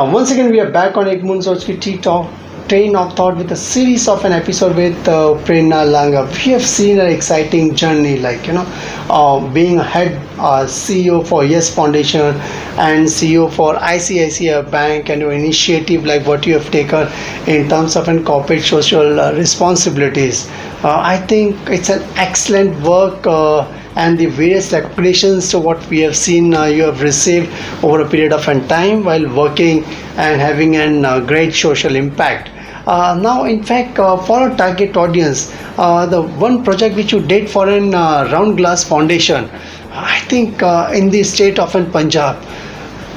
Once again, we are back on Egmont Sochki Tea Talk Train of Thought with a series of an episode with Prerana Langa. We have seen an exciting journey, being a head CEO for Yes Foundation and CEO for ICICI Bank, and your initiative like what you have taken in terms of an corporate social responsibilities. I think it's an excellent work. And the various recognitions to what we have seen you have received over a period of time while working and having a great social impact. Now, in fact, for our target audience, the one project which you did for an Roundglass Foundation, I think in the state of Punjab,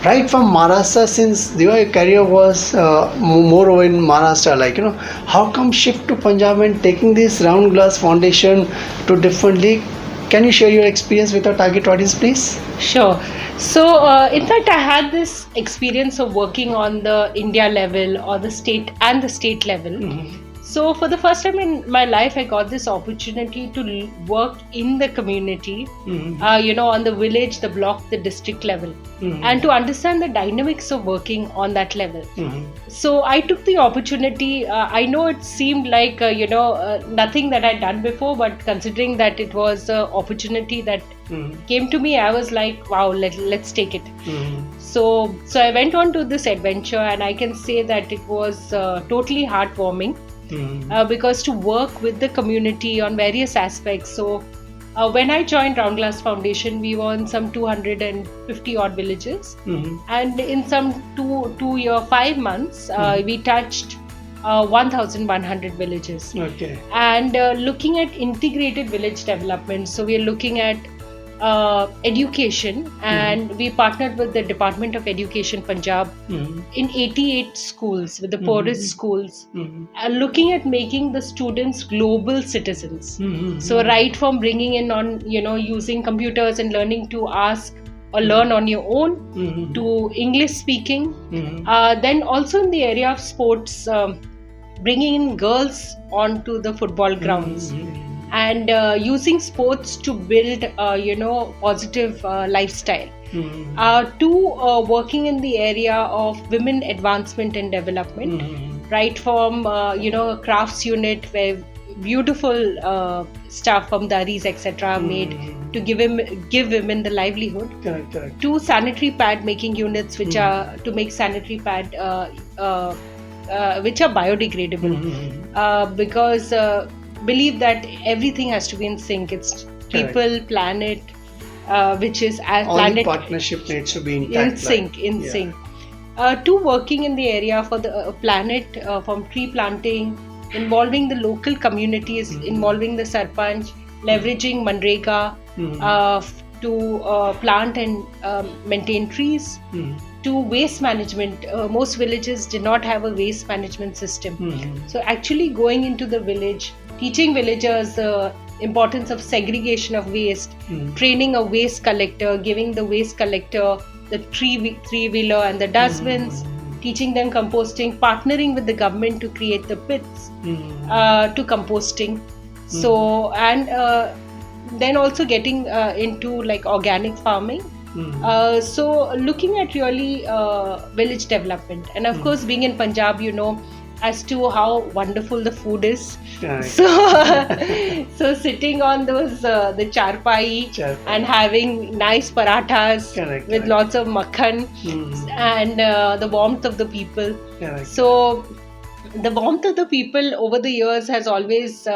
right from Maharashtra, since your career was more over in Maharashtra, how come shift to Punjab and taking this Roundglass Foundation to different league? Can you share your experience with our target audience, please? Sure. So, in fact, I had this experience of working on the India level or the state level. Mm-hmm. So, for the first time in my life, I got this opportunity to work in the community, Mm-hmm. On the village, the block, the district level, Mm-hmm. and to understand the dynamics of working on that level. Mm-hmm. So I took the opportunity. I know it seemed like nothing that I'd done before, but considering that it was an opportunity that Mm-hmm. came to me, I was like, wow, let's take it. Mm-hmm. So I went on to this adventure, and I can say that it was totally heartwarming Mm-hmm. because to work with the community on various aspects. So when I joined Roundglass Foundation, we were in some 250 odd villages, Mm-hmm. and in some 5 months, we touched 1,100 villages. Okay. And looking at integrated village development, so we are looking at education, and we partnered with the Department of Education Punjab Mm-hmm. in 88 schools with the Mhm. poorest schools, Mm-hmm. looking at making the students global citizens. Mm-hmm. So right from bringing in on using computers and learning to ask or learn on your own, Mm-hmm. to English speaking, Mm-hmm. then also in the area of sports, bringing in girls onto the football grounds, Mm-hmm. and using sports to build positive lifestyle, Mm-hmm. to working in the area of women advancement and development, Mm-hmm. right from crafts unit where beautiful stuff from daris etc. are made Mm-hmm. to give women the livelihood, Correct. to sanitary pad making units which Mm-hmm. are to make sanitary pad which are biodegradable, Mm-hmm. because believe that everything has to be in sync. It's people, planet, which is as All planet the partnership needs to be in intact. sync, Yeah. sync. To working in the area for the planet, from tree planting, involving the local communities, Mhm. involving the sarpanch, leveraging Manrega Mm-hmm. to plant and maintain trees, Mm-hmm. to waste management. Most villages did not have a waste management system. Mm-hmm. So actually going into the village, teaching villagers the importance of segregation of waste, Mm-hmm. training a waste collector, giving the waste collector the three-wheeler and the dustbins, teaching them composting, partnering with the government to create the pits Mm-hmm. to composting. So, and then also getting into like organic farming. Mm-hmm. So looking at really village development, and of course being in Punjab, as to how wonderful the food is. Correct. So sitting on those the charpai Charpai. and having nice parathas Correct. with lots of makhan, Mm-hmm. and the warmth of the people. Correct. So the warmth of the people over the years has always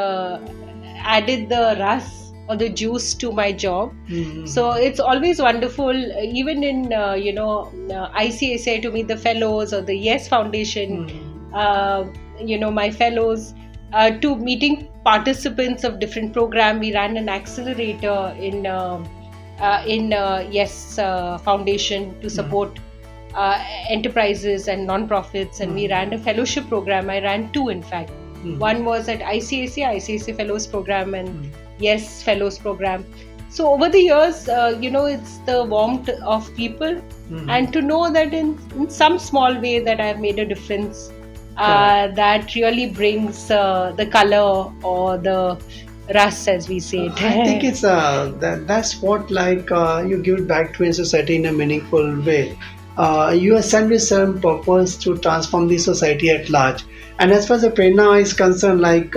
added the ras or the juice to my job. Mm-hmm. So it's always wonderful, even in ICICI, to meet the fellows or the Yes Foundation, my fellows, to meeting participants of different program. We ran an accelerator in Yes Foundation to support enterprises and non-profits, and we ran a fellowship program. I ran two, in fact. One was at ICICI Fellows Program, and Yes Fellows Program. So over the years, it's the warmth of people, and to know that in some small way that I've made a difference, that really brings the color or the ras, as we say it. I think it's that's what you give it back to in society in a meaningful way. you are sent with some purpose to transform the society at large. And as far as the Prerana is concerned, like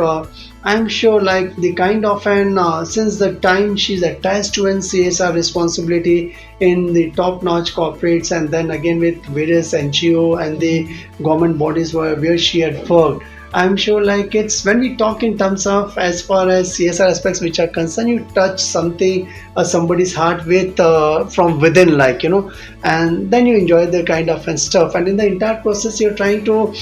I'm sure, like the kind of an since the time she's attached to an CSR responsibility in the top-notch corporates, and then again with various NGO and the government bodies where she had worked. I'm sure, like it's when we talk in terms of as far as CSR aspects which are concerned, you touch something somebody's heart with from within, like and then you enjoy the kind of and stuff. And in the entire process, you're trying to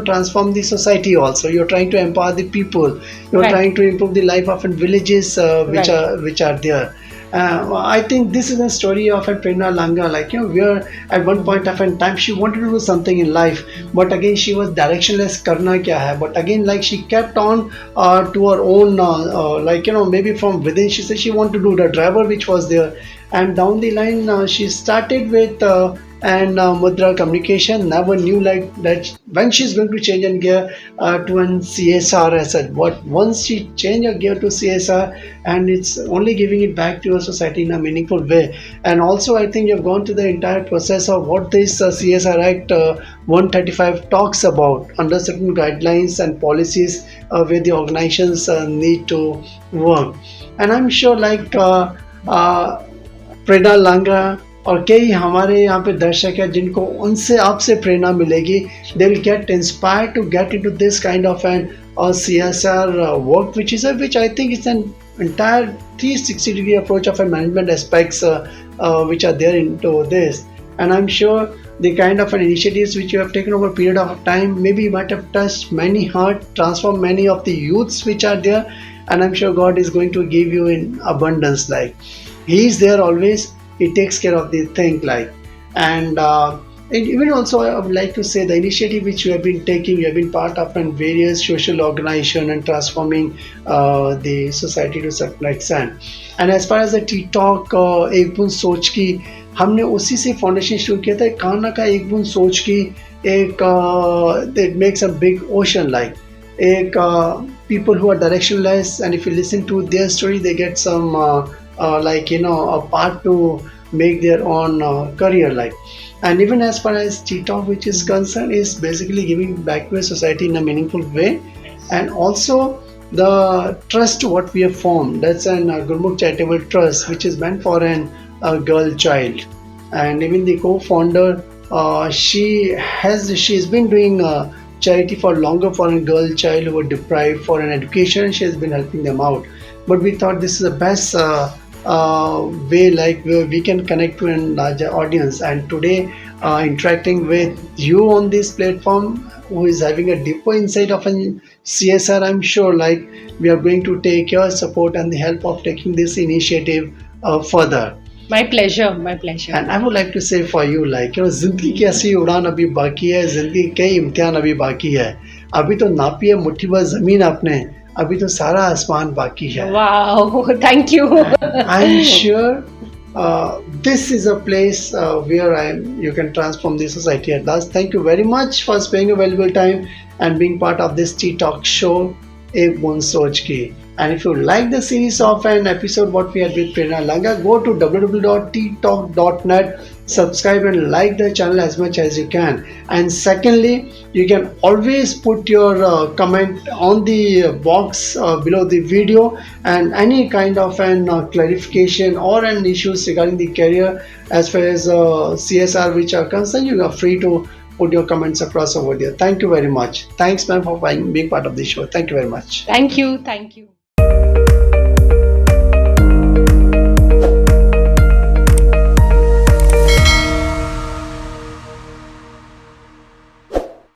transform the society. Also, you're trying to empower the people. You're Right. trying to improve the life of villages Right. which are there. I think this is a story of a Prerana Langa, like where at one point of a time she wanted to do something in life, but again she was directionless. Karna kya hai? But again, like she kept on to her own, maybe from within. She said she wanted to do the driver, which was there, and down the line she started with. And Mudra communication never knew like that when she's going to change and gear to an CSR asset. But once she changed her gear to CSR, and it's only giving it back to your society in a meaningful way. And also, I think you've gone through the entire process of what this CSR Act 135 talks about under certain guidelines and policies where the organizations need to work. And I'm sure, like. प्रेरणा लांगा और कई हमारे यहाँ पे दर्शक हैं जिनको उनसे आपसे प्रेरणा मिलेगी. They will get inspire to get into this kind of an CSR work, which I think is an entire 360-degree approach of a management aspects which are there into this. And I'm sure the kind of an initiatives which you have taken over a period of time, maybe you might have touched many heart, transformed many of the youths which are there, and I'm sure God is going to give you in abundance. Like He is there always. He takes care of the thing, like. And even also I would like to say the initiative which you have been taking, you have been part of in various social organization and transforming the society to certain extent. And as far as the T talk एक बूंद सोच की, हमने उसी से foundation शुरू किया था. खाना का एक बूंद सोच की एक it makes a big ocean, like एक people who are directionless, and if you listen to their story they get some a part to make their own career, like. And even as far as TikTok which is concerned, is basically giving back to a society in a meaningful way. And also the trust what we have formed, that's an Gurmukh charitable trust which is meant for an girl child. And even the co-founder, she's been doing charity for longer for a girl child who were deprived for an education, and she has been helping them out. But we thought this is the best way, like where we can connect to a larger audience. And today interacting with you on this platform who is having a deeper insight of a CSR, I'm sure like we are going to take your support and the help of taking this initiative further. My pleasure, my pleasure. And I would like to say for you, like जिंदगी की ऐसी उड़ान अभी बाकी है, जिंदगी के कई इम्तिहान अभी बाकी है. अभी तो नापी है मुट्ठी भर जमीन आपने, अभी तो सारा आसमान बाकी है. Wow, thank you. I'm sure this is a place where you can transform the society at last. Thank you very much for spending your valuable time and being part of this Tea Talk show, Ek Bund Soch Ki. And if you like the series of an episode what we had with Prerana Langa, go to www.ttalk.net, subscribe and like the channel as much as you can. And secondly, you can always put your comment on the box below the video, and any kind of an clarification or an issues regarding the career as far as CSR which are concerned, you are free to put your comments across over there. Thank you very much. Thanks, ma'am, for being part of the show. Thank you very much. Thank you, thank you.